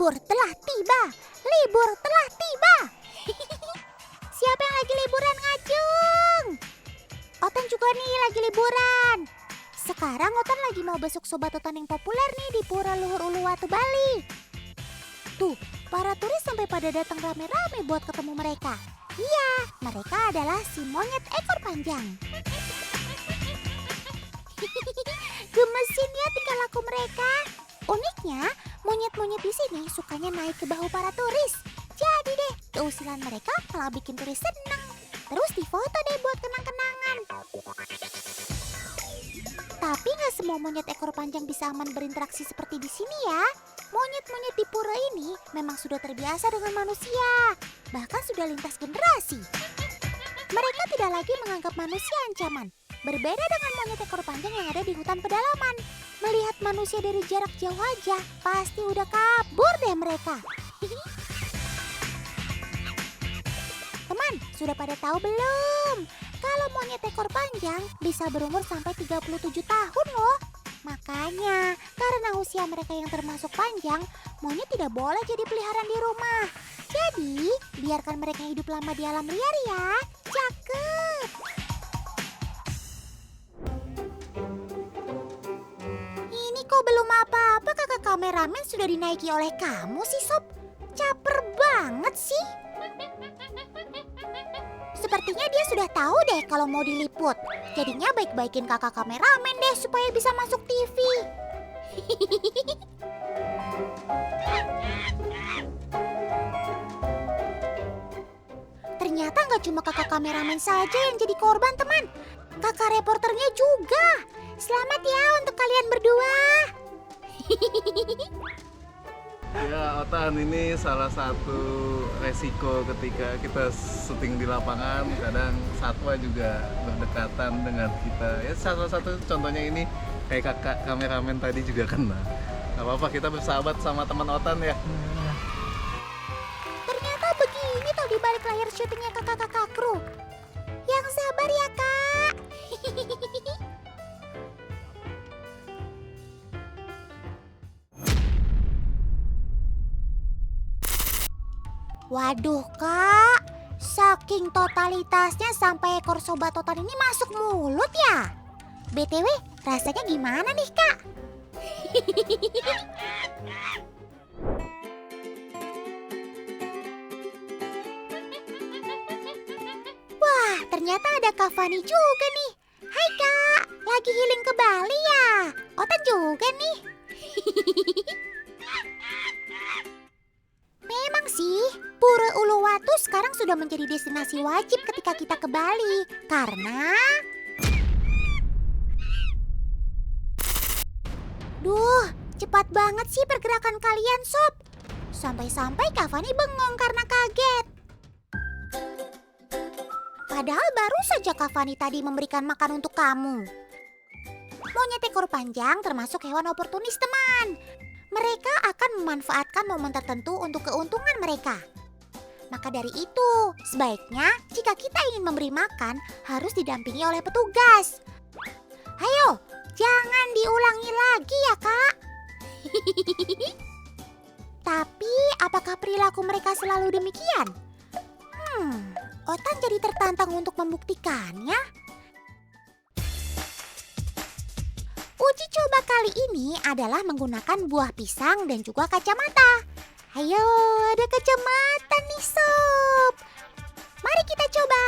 Libur telah tiba. Libur telah tiba. Siapa yang lagi liburan ngacung? Otan juga nih lagi liburan. Sekarang Otan lagi mau besuk sobat Otan yang populer nih di Pura Luhur Uluwatu, Bali. Tuh, para turis sampai pada datang rame-rame buat ketemu mereka. Iya, mereka adalah si monyet ekor panjang. Gemesin ya tingkah laku mereka. Uniknya, monyet-monyet di sini sukanya naik ke bahu para turis. Jadi deh, keusilan mereka malah bikin turis senang. Terus difoto deh buat kenang-kenangan. Tapi nggak semua monyet ekor panjang bisa aman berinteraksi seperti di sini ya. Monyet-monyet di pura ini memang sudah terbiasa dengan manusia. Bahkan sudah lintas generasi. Mereka tidak lagi menganggap manusia ancaman. Berbeda dengan monyet ekor panjang yang ada di hutan pedalaman. Melihat manusia dari jarak jauh aja, pasti udah kabur deh mereka. Teman, sudah pada tahu belum? Kalau monyet ekor panjang bisa berumur sampai 37 tahun loh. Makanya, karena usia mereka yang termasuk panjang, monyet tidak boleh jadi peliharaan di rumah. Jadi, biarkan mereka hidup lama di alam liar ya. Cakep! Ini kok belum apa-apa, kakak kameramen sudah dinaiki oleh kamu sih, Sob. Caper banget sih. Sepertinya dia sudah tahu deh kalau mau diliput. Jadinya baik-baikin kakak kameramen deh supaya bisa masuk TV. Ternyata nggak cuma kakak kameramen saja yang jadi korban, teman. Kakak reporternya juga. Selamat ya untuk kalian berdua. Ya, Otan, ini salah satu resiko ketika kita syuting di lapangan. Kadang satwa juga berdekatan dengan kita. Ya, salah satu contohnya ini kayak kakak kameramen tadi juga kena. Gak apa-apa, kita bersahabat sama teman Otan ya. Ternyata begini tuh di balik layar syutingnya kakak-kakak kru. Yang sabar ya, Kak. Waduh, Kak. Saking totalitasnya sampai ekor sobat Otan ini masuk mulut ya. BTW, rasanya gimana nih, Kak? Wah, ternyata ada Kak Fani juga nih. Hai, Kak. Lagi healing ke Bali ya? Otan juga nih. Memang sih, Pura Uluwatu sekarang sudah menjadi destinasi wajib ketika kita ke Bali. Karena... Duh, cepat banget sih pergerakan kalian, Sob. Sampai-sampai Kak Fani bengong karena kaget. Padahal baru saja Kak Fani tadi memberikan makan untuk kamu. Monyet ekor panjang termasuk hewan oportunis, teman. Mereka akan memanfaatkan momen tertentu untuk keuntungan mereka. Maka dari itu, sebaiknya jika kita ingin memberi makan, harus didampingi oleh petugas. Ayo, jangan diulangi lagi ya, Kak. Tapi, apakah perilaku mereka selalu demikian? Otan jadi tertantang untuk membuktikannya. Uji coba kali ini adalah menggunakan buah pisang dan juga kacamata. Ayo, ada kacamata nih, Sob. Mari kita coba.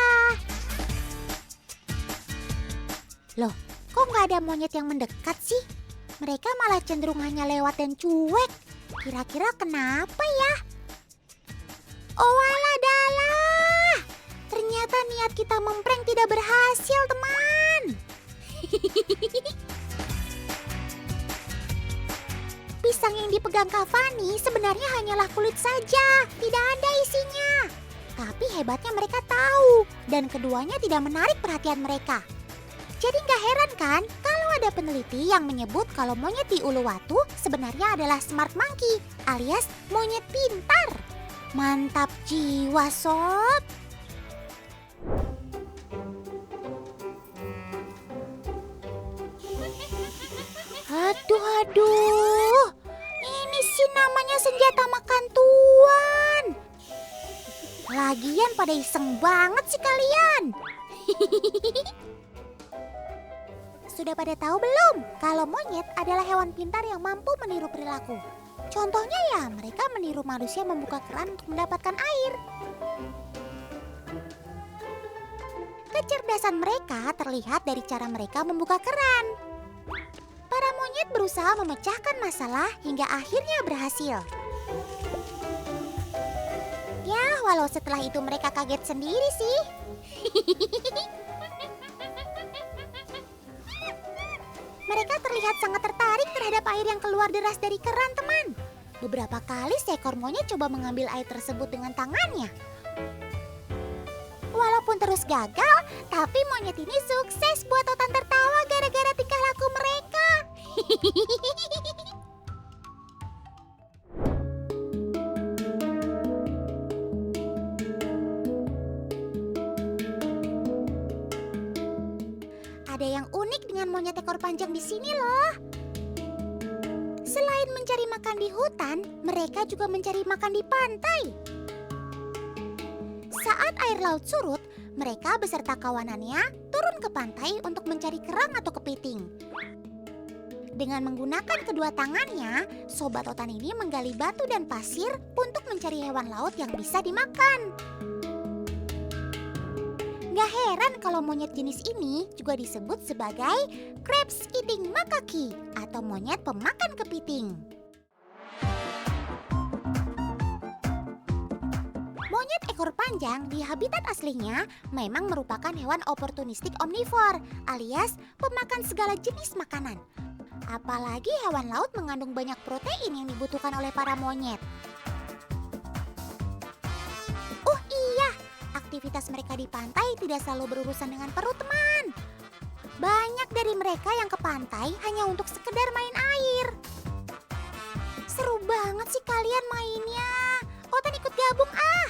Loh, kok nggak ada monyet yang mendekat sih? Mereka malah cenderung hanya lewat dan cuek. Kira-kira kenapa ya? Oh alah dalah. Ternyata niat kita memprank tidak berhasil, teman. Pisang yang dipegang Kak Fani sebenarnya hanyalah kulit saja, tidak ada isinya. Tapi hebatnya mereka tahu, dan keduanya tidak menarik perhatian mereka. Jadi nggak heran kan kalau ada peneliti yang menyebut kalau monyet di Uluwatu sebenarnya adalah smart monkey alias monyet pintar. Mantap jiwa, Sob. Aduh, ini si namanya senjata makan tuan. Lagian pada iseng banget sih kalian. Sudah pada tahu belum kalau monyet adalah hewan pintar yang mampu meniru perilaku? Contohnya ya, mereka meniru manusia membuka keran untuk mendapatkan air. Kecerdasan mereka terlihat dari cara mereka membuka keran. Para monyet berusaha memecahkan masalah hingga akhirnya berhasil. Ya, walau setelah itu mereka kaget sendiri sih. Mereka terlihat sangat tertarik terhadap air yang keluar deras dari keran, teman. Beberapa kali seekor monyet coba mengambil air tersebut dengan tangannya. Walaupun terus gagal, tapi monyet ini sukses buat Otan tertawa gara-gara tingkah laku mereka. Ada yang unik dengan monyet ekor panjang di sini loh. Selain mencari makan di hutan, mereka juga mencari makan di pantai. Saat air laut surut, mereka beserta kawanannya turun ke pantai untuk mencari kerang atau kepiting. Dengan menggunakan kedua tangannya, sobat Otan ini menggali batu dan pasir untuk mencari hewan laut yang bisa dimakan. Gak heran kalau monyet jenis ini juga disebut sebagai crabs eating macaque atau monyet pemakan kepiting. Monyet ekor panjang di habitat aslinya memang merupakan hewan oportunistik omnivor alias pemakan segala jenis makanan. Apalagi hewan laut mengandung banyak protein yang dibutuhkan oleh para monyet. Oh iya, aktivitas mereka di pantai tidak selalu berurusan dengan perut, teman. Banyak dari mereka yang ke pantai hanya untuk sekedar main air. Seru banget sih kalian mainnya. Otan ikut gabung ah.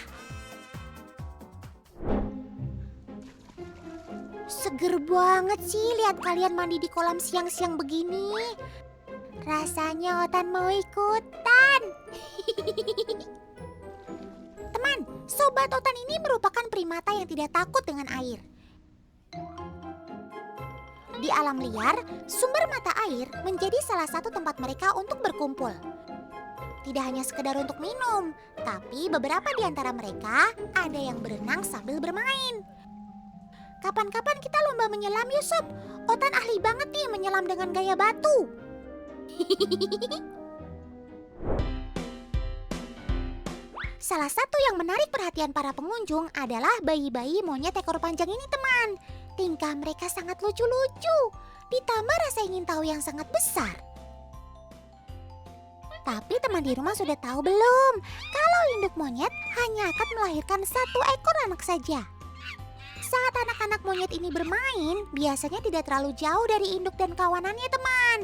Seger banget sih lihat kalian mandi di kolam siang-siang begini. Rasanya Otan mau ikutan. Teman, sobat Otan ini merupakan primata yang tidak takut dengan air. Di alam liar, sumber mata air menjadi salah satu tempat mereka untuk berkumpul. Tidak hanya sekedar untuk minum, tapi beberapa di antara mereka ada yang berenang sambil bermain. Kapan-kapan kita lomba menyelam yuk sob. Otan ahli banget nih menyelam dengan gaya batu. Salah satu yang menarik perhatian para pengunjung adalah bayi-bayi monyet ekor panjang ini, teman. Tingkah mereka sangat lucu-lucu, ditambah rasa ingin tahu yang sangat besar. Tapi teman di rumah sudah tahu belum kalau induk monyet hanya akan melahirkan satu ekor anak saja. Saat anak-anak monyet ini bermain, biasanya tidak terlalu jauh dari induk dan kawanannya, teman.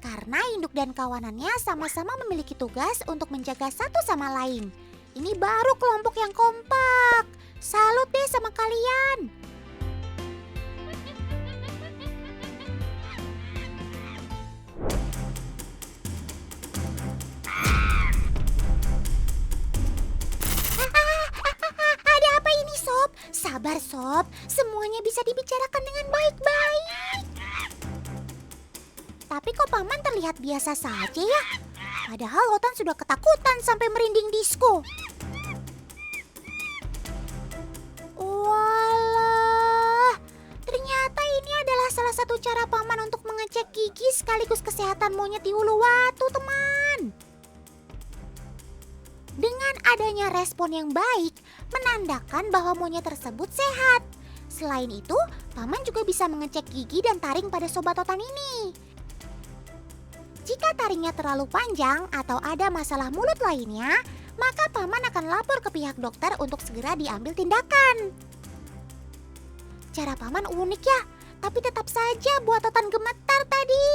Karena induk dan kawanannya sama-sama memiliki tugas untuk menjaga satu sama lain. Ini baru kelompok yang kompak. Salut deh sama kalian. Ada apa ini, Sob? Sabar, Sob. Semuanya bisa dibicarakan dengan baik-baik. Tapi kok Paman terlihat biasa saja ya? Padahal Otan sudah ketakutan sampai merinding disko. Walah, ternyata ini adalah salah satu cara Paman untuk mengecek gigi sekaligus kesehatan monyet di Uluwatu, teman. Dengan adanya respon yang baik, menandakan bahwa monyet tersebut sehat. Selain itu, Paman juga bisa mengecek gigi dan taring pada sobat Otan ini. Jika taringnya terlalu panjang atau ada masalah mulut lainnya, maka Paman akan lapor ke pihak dokter untuk segera diambil tindakan. Cara Paman unik ya, tapi tetap saja buat Otan gemetar tadi.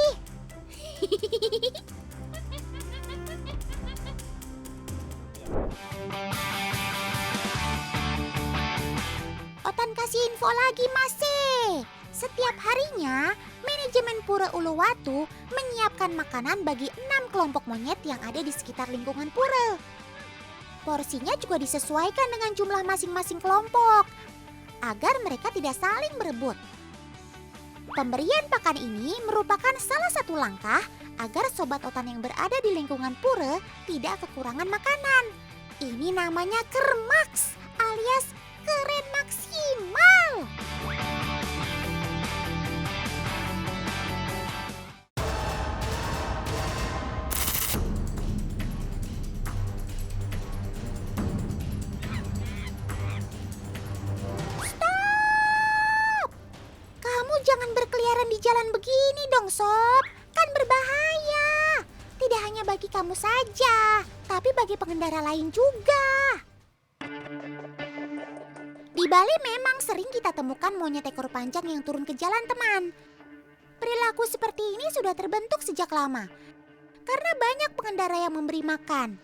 Otan kasih info lagi, Mas. Setiap harinya, manajemen manajemen Pura Uluwatu menyiapkan makanan bagi 6 kelompok monyet yang ada di sekitar lingkungan pura. Porsinya juga disesuaikan dengan jumlah masing-masing kelompok, agar mereka tidak saling berebut. Pemberian pakan ini merupakan salah satu langkah agar sobat otan yang berada di lingkungan pura tidak kekurangan makanan. Ini namanya kermaks alias keren maksimal. Kamu jangan berkeliaran di jalan begini dong, Sob. Kan berbahaya. Tidak hanya bagi kamu saja, tapi bagi pengendara lain juga. Di Bali memang sering kita temukan monyet ekor panjang yang turun ke jalan, teman. Perilaku seperti ini sudah terbentuk sejak lama, karena banyak pengendara yang memberi makan.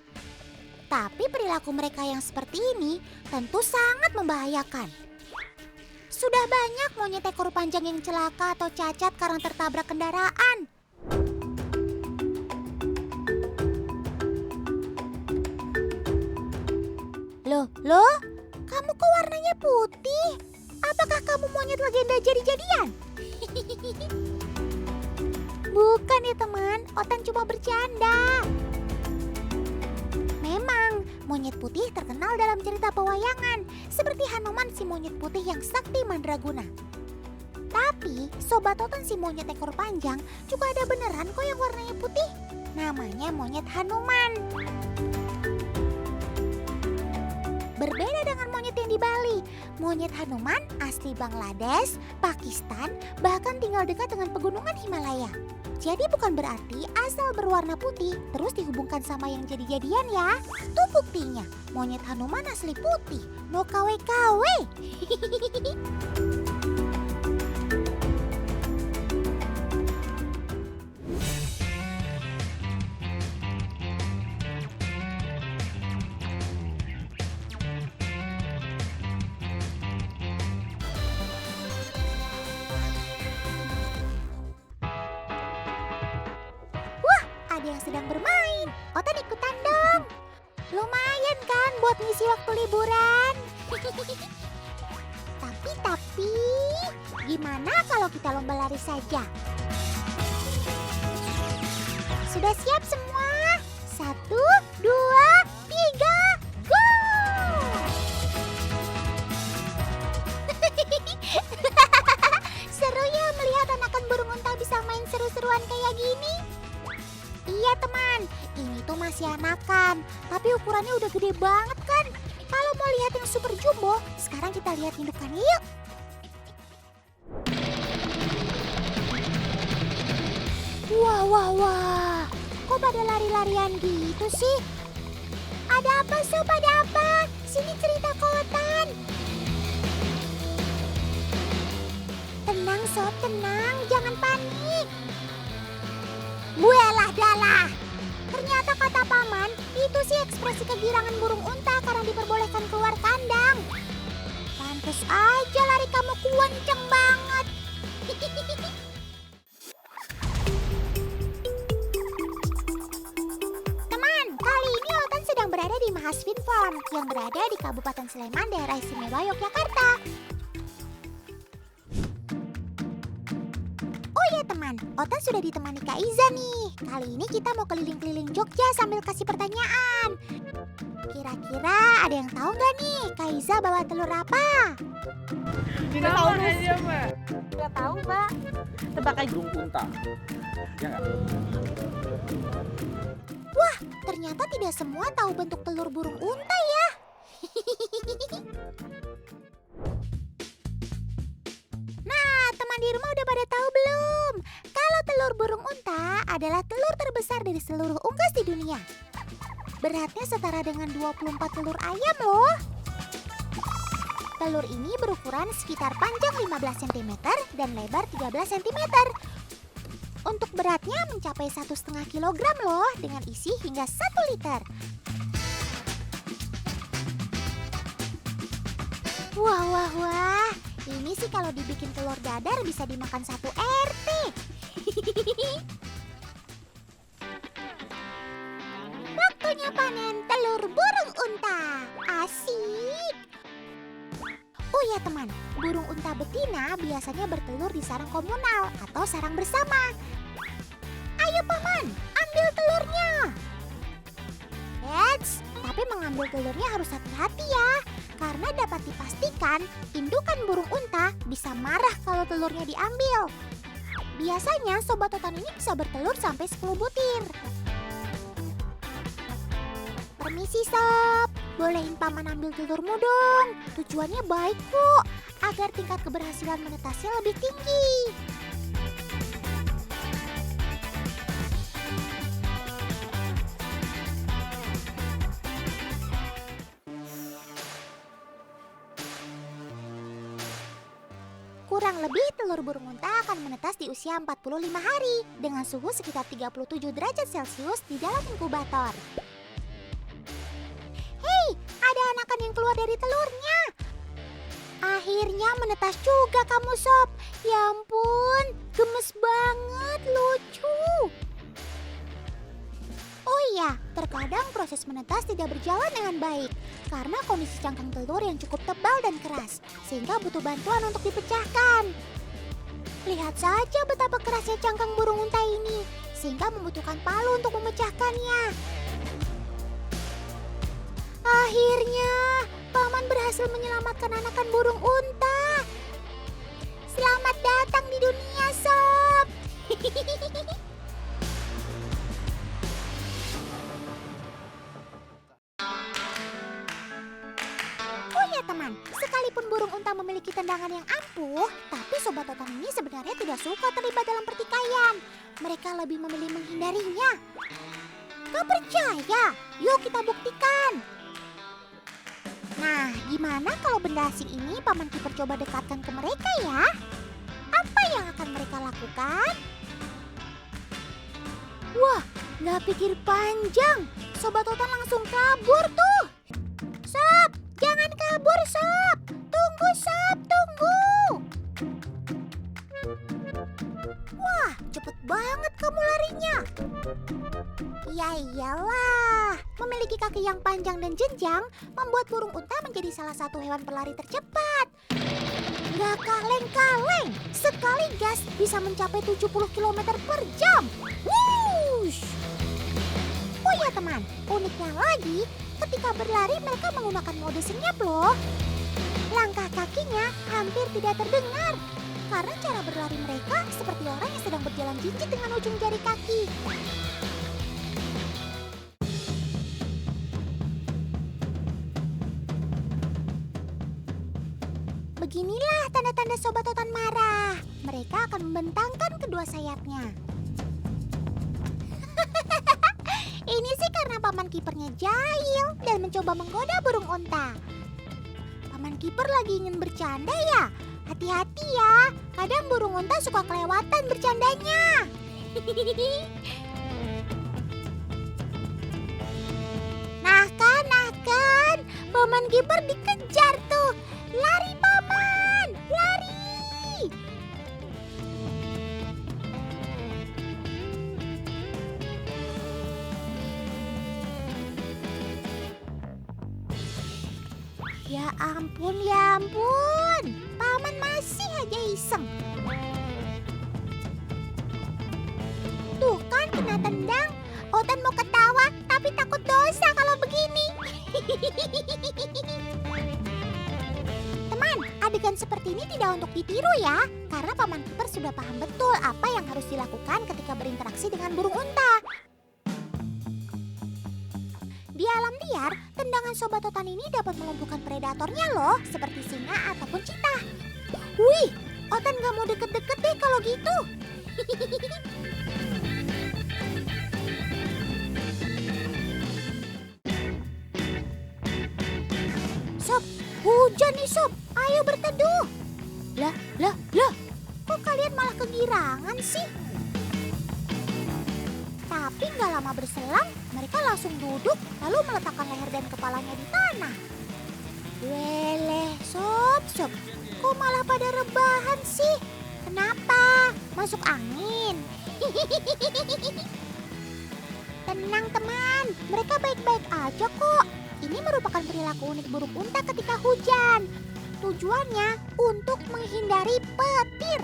Tapi perilaku mereka yang seperti ini tentu sangat membahayakan. Sudah banyak monyet ekor panjang yang celaka atau cacat karena tertabrak kendaraan. Loh, kamu kok warnanya putih? Apakah kamu monyet legenda jadi-jadian? Bukan ya teman, Otan cuma bercanda. Memang, monyet putih terkenal dalam cerita pewayangan, seperti Hanoman si monyet putih yang sakti mandraguna. Tapi, sobat Otan si monyet ekor panjang juga ada beneran kok yang warnanya putih. Namanya monyet Hanuman. Berbeda dengan monyet yang di Bali, monyet Hanuman asli Bangladesh, Pakistan, bahkan tinggal dekat dengan pegunungan Himalaya. Jadi bukan berarti asal berwarna putih terus dihubungkan sama yang jadi-jadian ya. Tuh buktinya, monyet Hanuman asli putih, no kawe-kawe. Ada yang sedang bermain. Otan ikutan dong. Lumayan kan buat ngisi waktu liburan. Tapi, gimana kalau kita lomba lari saja? Sudah siap semua? 1, 2, 3, go! Seru ya melihat anakan burung unta bisa main seru-seruan kayak gini. Iya teman, ini tuh masih anakan, tapi ukurannya udah gede banget kan. Kalau mau lihat yang super jumbo, sekarang kita lihat indukannya yuk. Wah, kok pada lari-larian gitu sih? Ada apa Sob, ada apa? Sini cerita Otan. Tenang Sob, tenang, jangan panik. Buelah dalah. Ternyata kata paman, itu sih ekspresi kegirangan burung unta karena diperbolehkan keluar kandang. Pantes aja lari kamu kenceng banget. Teman, kali ini Otan sedang berada di Mahasvin Farm yang berada di Kabupaten Sleman, daerah istimewa Yogyakarta. Teman, Otan sudah ditemani Kak Iza nih. Kali ini kita mau keliling-keliling Jogja sambil kasih pertanyaan. Kira-kira ada yang tahu nggak nih Kak Iza bawa telur apa? Dinosaurus aja, Mbak. Nggak tahu, Mbak. Tebak aja. Burung unta. Ya nggak? Wah, ternyata tidak semua tahu bentuk telur burung unta ya. Nah, teman di rumah udah pada tahu belum? Kalau telur burung unta adalah telur terbesar dari seluruh unggas di dunia. Beratnya setara dengan 24 telur ayam loh. Telur ini berukuran sekitar panjang 15 cm dan lebar 13 cm. Untuk beratnya mencapai 1,5 kg loh dengan isi hingga 1 liter. Wah. Ini sih kalau dibikin telur dadar bisa dimakan 1 RT. Waktunya panen telur burung unta. Asik. Oh ya teman, burung unta betina biasanya bertelur di sarang komunal atau sarang bersama. Ayo paman, ambil telurnya. Eits, tapi mengambil telurnya harus hati-hati ya. Karena dapat dipastikan indukan burung unta bisa marah kalau telurnya diambil. Biasanya sobat totan ini bisa bertelur sampai 10 butir. Permisi sob, bolehin paman ambil telurmu dong. Tujuannya baik kok, agar tingkat keberhasilan menetasnya lebih tinggi. Kurang lebih telur burung unta akan menetas di usia 45 hari dengan suhu sekitar 37 derajat Celcius di dalam inkubator. Hei, ada anakan yang keluar dari telurnya. Akhirnya menetas juga kamu sob. Ya ampun, gemes banget, lucu. Oh iya, terkadang proses menetas tidak berjalan dengan baik karena kondisi cangkang telur yang cukup tebal dan keras, sehingga butuh bantuan untuk dipecahkan. Lihat saja betapa kerasnya cangkang burung unta ini, sehingga membutuhkan palu untuk memecahkannya. Akhirnya, paman berhasil menyelamatkan anakan burung unta. Selamat datang di dunia, sob. Teman, sekalipun burung unta memiliki tendangan yang ampuh, tapi sobat totan ini sebenarnya tidak suka terlibat dalam pertikaian. Mereka lebih memilih menghindarinya. Gak percaya? Yuk kita buktikan. Nah, gimana kalau benda asing ini paman kiper coba dekatkan ke mereka ya? Apa yang akan mereka lakukan? Wah, gak pikir panjang. Sobat totan langsung kabur tuh. Sob, jangan kabur, sob. Tunggu, sob, tunggu. Wah, cepet banget kamu larinya. Ya iyalah, memiliki kaki yang panjang dan jenjang membuat burung unta menjadi salah satu hewan berlari tercepat. Gak kaleng-kaleng, sekali gas bisa mencapai 70 km per jam. Wush! Oh ya teman, uniknya lagi, ketika berlari mereka menggunakan mode senyap loh. Langkah kakinya hampir tidak terdengar karena cara berlari mereka seperti orang yang sedang berjalan jinjit dengan ujung jari kaki. Beginilah tanda-tanda sobat totan marah. Mereka akan membentangkan kedua sayapnya. Ini sih karena paman kipernya jahil dan mencoba menggoda burung unta. Paman kiper lagi ingin bercanda ya? Hati-hati ya, kadang burung unta suka kelewatan bercandanya. Nah kan, paman kiper dikejar tuh. Lari paman, lari. Ya ampun, paman masih aja iseng. Tuh kan kena tendang, Otan mau ketawa tapi takut dosa kalau begini. Teman, adegan seperti ini tidak untuk ditiru ya, karena paman kiper sudah paham betul apa yang harus dilakukan ketika berinteraksi dengan burung unta. Di alam liar, tendangan sobat totan ini dapat melumpuhkan predatornya loh, seperti singa ataupun cheetah. Wih, Otan gak mau deket-deket deh kalau gitu. Sob, hujan nih sob, ayo berteduh. Lah, kok kalian malah kegirangan sih? Tapi gak lama berselang, mereka langsung duduk lalu meletakkan leher dan kepalanya di tanah. Weleh, sob, kok malah pada rebahan sih? Kenapa? Masuk angin? Tenang teman, mereka baik-baik aja kok. Ini merupakan perilaku unik burung unta ketika hujan. Tujuannya untuk menghindari petir.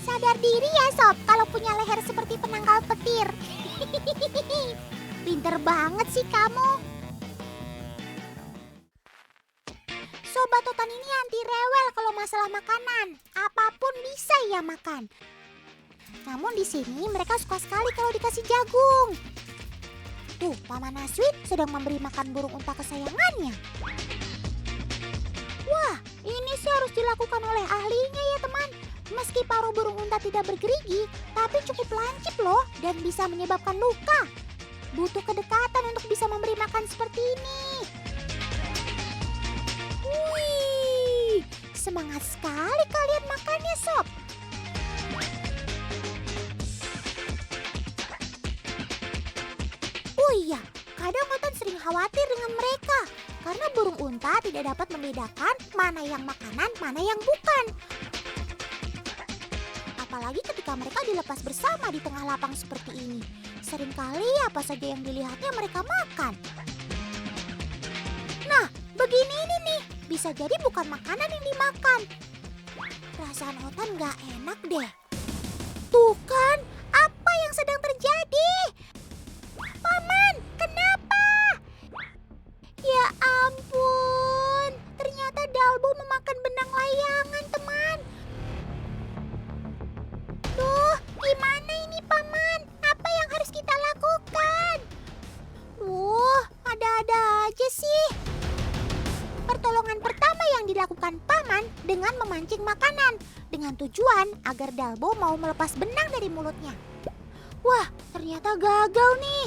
Sadar diri ya sob, kalau punya leher seperti penangkal petir. Pinter banget sih kamu. Sobat Totan ini anti rewel kalau masalah makanan. Apapun bisa ia makan. Namun di sini mereka suka sekali kalau dikasih jagung. Tuh, Paman Aswin sedang memberi makan burung unta kesayangannya. Wah, ini sih harus dilakukan oleh ahlinya ya teman. Meski paruh burung unta tidak bergerigi, tapi cukup lancip loh dan bisa menyebabkan luka. Butuh kedekatan untuk bisa memberi makan seperti ini. Wih, semangat sekali kalian makannya sob. Oh iya, kadang Otan sering khawatir dengan mereka karena burung unta tidak dapat membedakan mana yang makanan, mana yang bukan. Apalagi ketika mereka dilepas bersama di tengah lapang seperti ini. Seringkali apa saja yang dilihatnya mereka makan. Nah, begini ini nih, bisa jadi bukan makanan yang dimakan. Perasaan Otan gak enak deh. Tuh kan, apa yang sedang terjadi? Paman, kenapa? Ya ampun, ternyata Dalbo memakan benang layangan, teman. Duh, gimana ini Paman? Apa yang harus kita lakukan? Ada-ada aja sih. Pertolongan pertama yang dilakukan Paman dengan memancing makanan dengan tujuan agar Dalbo mau melepas benang dari mulutnya. Wah, ternyata gagal nih.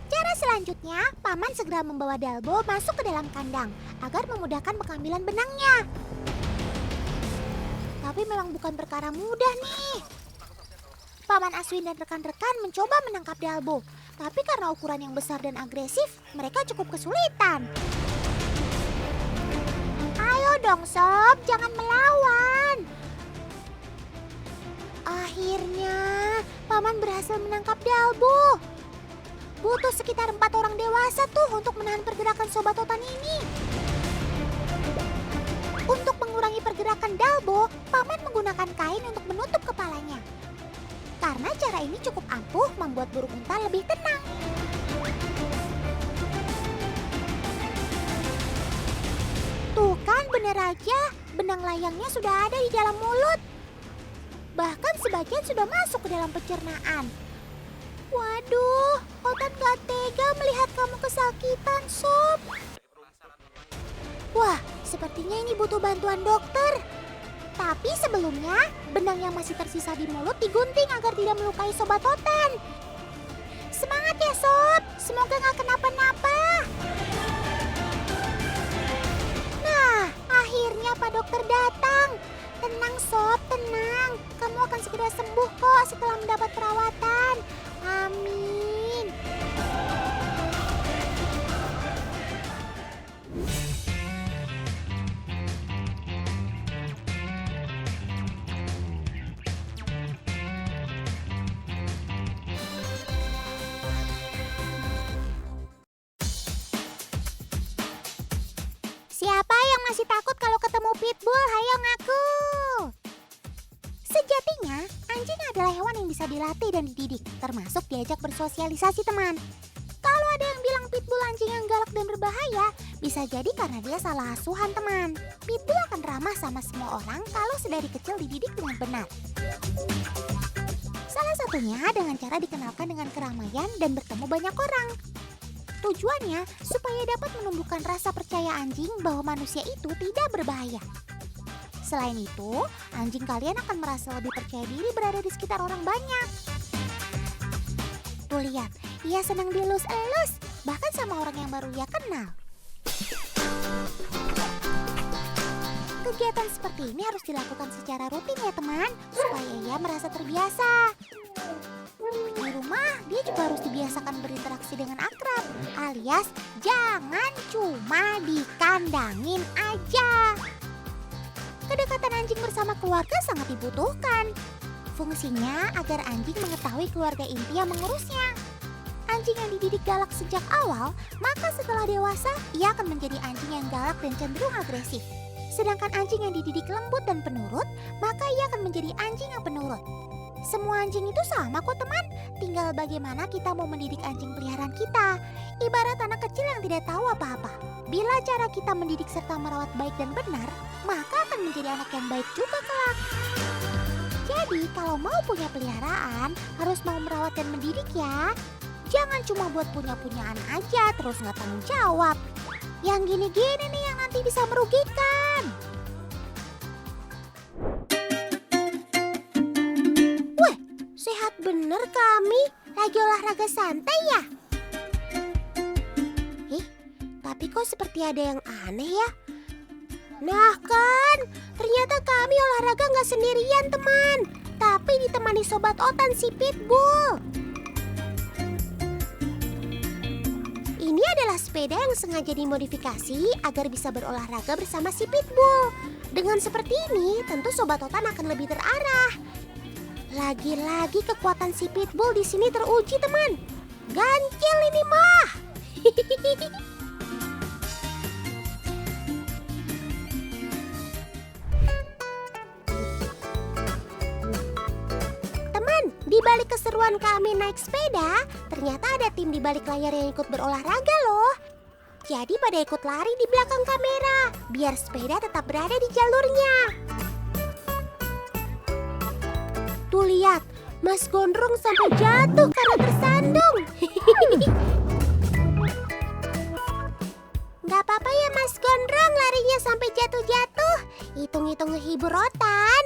Cara selanjutnya, Paman segera membawa Dalbo masuk ke dalam kandang agar memudahkan pengambilan benangnya. Tapi memang bukan perkara mudah nih. Paman Aswin dan rekan-rekan mencoba menangkap Dalbo, tapi karena ukuran yang besar dan agresif, mereka cukup kesulitan. Ayo dong sob, jangan melawan. Akhirnya, Paman berhasil menangkap Dalbo. Butuh sekitar 4 orang dewasa tuh untuk menahan pergerakan Sobat Totan ini. Untuk mengurangi pergerakan Dalbo, Paman menggunakan kain untuk menutup kepalanya. Karena cara ini cukup ampuh membuat burung unta lebih tenang. Tuh kan bener aja, benang layangnya sudah ada di dalam mulut. Bahkan sebagian sudah masuk ke dalam pencernaan. Waduh, Otan gak tega melihat kamu kesakitan, Sob. Wah, sepertinya ini butuh bantuan dokter. Tapi sebelumnya, benang yang masih tersisa di mulut digunting agar tidak melukai Sobat Totan. Semangat ya Sob, semoga gak kenapa-napa. Nah, akhirnya Pak Dokter datang. Tenang Sob, tenang. Kamu akan segera sembuh kok setelah mendapat perawatan. Amin. Siapa yang masih takut kalau ketemu pitbull? Hayo ngaku. Sejatinya, anjing adalah hewan yang bisa dilatih dan dididik, termasuk diajak bersosialisasi teman. Kalau ada yang bilang pitbull anjing yang galak dan berbahaya, bisa jadi karena dia salah asuhan teman. Pitbull akan ramah sama semua orang kalau sedari kecil dididik dengan benar. Salah satunya dengan cara dikenalkan dengan keramaian dan bertemu banyak orang. Tujuannya supaya dapat menumbuhkan rasa percaya anjing bahwa manusia itu tidak berbahaya. Selain itu, anjing kalian akan merasa lebih percaya diri berada di sekitar orang banyak. Tuh lihat, ia senang dielus-elus, bahkan sama orang yang baru ia kenal. Kegiatan seperti ini harus dilakukan secara rutin ya teman, supaya ia merasa terbiasa. Di rumah, dia juga harus dibiasakan berinteraksi dengan akrab, alias jangan cuma dikandangin aja. Kedekatan anjing bersama keluarga sangat dibutuhkan. Fungsinya agar anjing mengetahui keluarga inti yang mengurusnya. Anjing yang dididik galak sejak awal, maka setelah dewasa, ia akan menjadi anjing yang galak dan cenderung agresif. Sedangkan anjing yang dididik lembut dan penurut, maka ia akan menjadi anjing yang penurut. Semua anjing itu sama kok teman, tinggal bagaimana kita mau mendidik anjing peliharaan kita. Ibarat anak kecil yang tidak tahu apa-apa. Bila cara kita mendidik serta merawat baik dan benar, maka akan menjadi anak yang baik juga kelak. Jadi kalau mau punya peliharaan, harus mau merawat dan mendidik ya. Jangan cuma buat punya-punyaan aja terus nggak tanggung jawab. Yang gini-gini nih yang nanti bisa merugikan. Wah, sehat bener kami. Lagi olahraga santai ya? Tapi kok seperti ada yang aneh ya? Nah kan, ternyata kami olahraga nggak sendirian teman. Tapi ditemani sobat Otan si Pitbull. Ini adalah sepeda yang sengaja dimodifikasi agar bisa berolahraga bersama si Pitbull. Dengan seperti ini, tentu Sobat Otan akan lebih terarah. Lagi-lagi kekuatan si Pitbull di sini teruji, teman. Gancil ini mah. Di balik keseruan kami naik sepeda, ternyata ada tim di balik layar yang ikut berolahraga loh. Jadi pada ikut lari di belakang kamera, biar sepeda tetap berada di jalurnya. Tuh lihat, Mas Gondrong sampai jatuh karena tersandung. Gak apa-apa ya Mas Gondrong larinya sampai jatuh-jatuh. Hitung-hitung ngehibur Otan.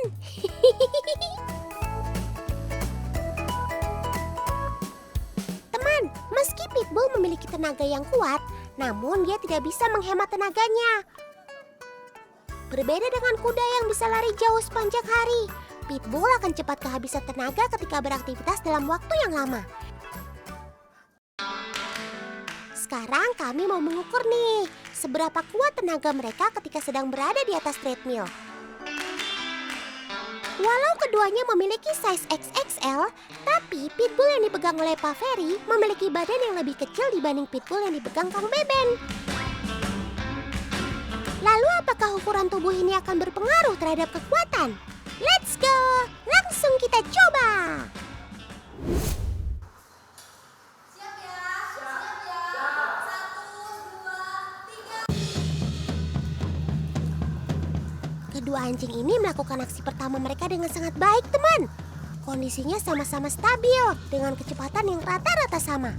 Meski Pitbull memiliki tenaga yang kuat, namun dia tidak bisa menghemat tenaganya. Berbeda dengan kuda yang bisa lari jauh sepanjang hari, Pitbull akan cepat kehabisan tenaga ketika beraktivitas dalam waktu yang lama. Sekarang kami mau mengukur nih, seberapa kuat tenaga mereka ketika sedang berada di atas treadmill. Walau keduanya memiliki size XXL, tapi Pitbull yang dipegang oleh Pak Ferry memiliki badan yang lebih kecil dibanding Pitbull yang dipegang Kang Beben. Lalu apakah ukuran tubuh ini akan berpengaruh terhadap kekuatan? Let's go! Langsung kita coba! Kedua anjing ini melakukan aksi pertama mereka dengan sangat baik, teman. Kondisinya sama-sama stabil dengan kecepatan yang rata-rata sama.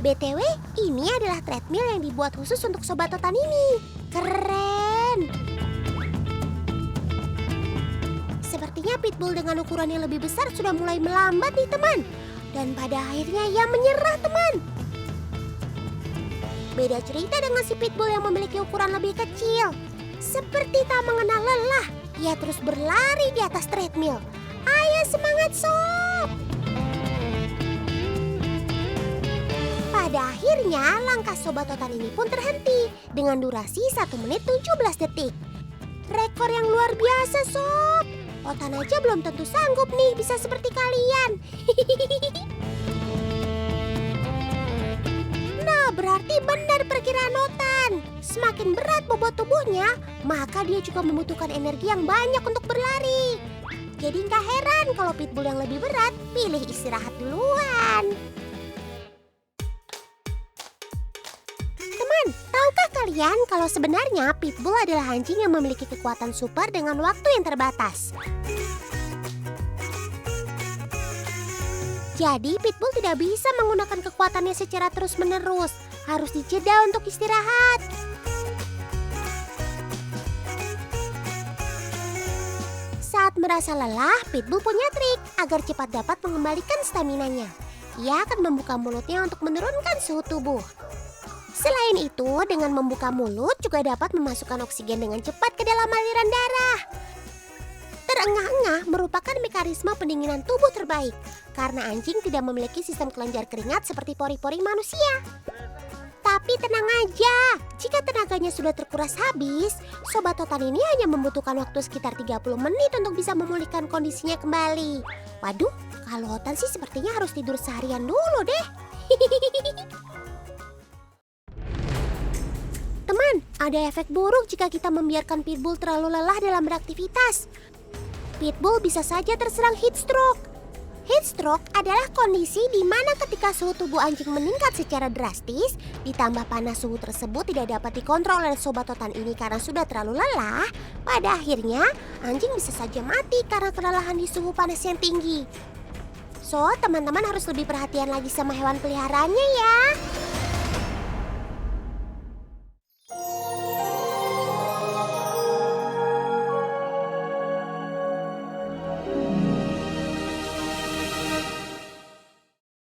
BTW, ini adalah treadmill yang dibuat khusus untuk Sobat Otan ini. Keren! Sepertinya Pitbull dengan ukuran yang lebih besar sudah mulai melambat nih, teman. Dan pada akhirnya ia menyerah, teman. Beda cerita dengan si Pitbull yang memiliki ukuran lebih kecil. Seperti tak mengenal lelah, ia terus berlari di atas treadmill. Ayo semangat sob! Pada akhirnya langkah Sobat Otan ini pun terhenti dengan durasi 1 menit 17 detik. Rekor yang luar biasa sob. Otan aja belum tentu sanggup nih bisa seperti kalian. Berarti benar perkiraan Otan. Semakin berat bobot tubuhnya, maka dia juga membutuhkan energi yang banyak untuk berlari. Jadi nggak heran kalau Pitbull yang lebih berat pilih istirahat duluan. Teman, tahukah kalian kalau sebenarnya Pitbull adalah anjing yang memiliki kekuatan super dengan waktu yang terbatas? Jadi Pitbull tidak bisa menggunakan kekuatannya secara terus-menerus. Harus dijeda untuk istirahat. Saat merasa lelah, Pitbull punya trik agar cepat dapat mengembalikan staminanya. Ia akan membuka mulutnya untuk menurunkan suhu tubuh. Selain itu, dengan membuka mulut juga dapat memasukkan oksigen dengan cepat ke dalam aliran darah. Terengah-engah merupakan mekanisme pendinginan tubuh terbaik karena anjing tidak memiliki sistem kelenjar keringat seperti pori-pori manusia. Tapi tenang aja, jika tenaganya sudah terkuras habis, Sobat Totan ini hanya membutuhkan waktu sekitar 30 menit untuk bisa memulihkan kondisinya kembali. Waduh, kalau Otan sih sepertinya harus tidur seharian dulu deh. Teman, ada efek buruk jika kita membiarkan pitbull terlalu lelah dalam beraktivitas. Pitbull bisa saja terserang heat stroke. Heat stroke adalah kondisi di mana ketika suhu tubuh anjing meningkat secara drastis, ditambah panas suhu tersebut tidak dapat dikontrol oleh Sobat Totan ini karena sudah terlalu lelah, pada akhirnya anjing bisa saja mati karena kelelahan di suhu panas yang tinggi. So, teman-teman harus lebih perhatian lagi sama hewan peliharaannya ya.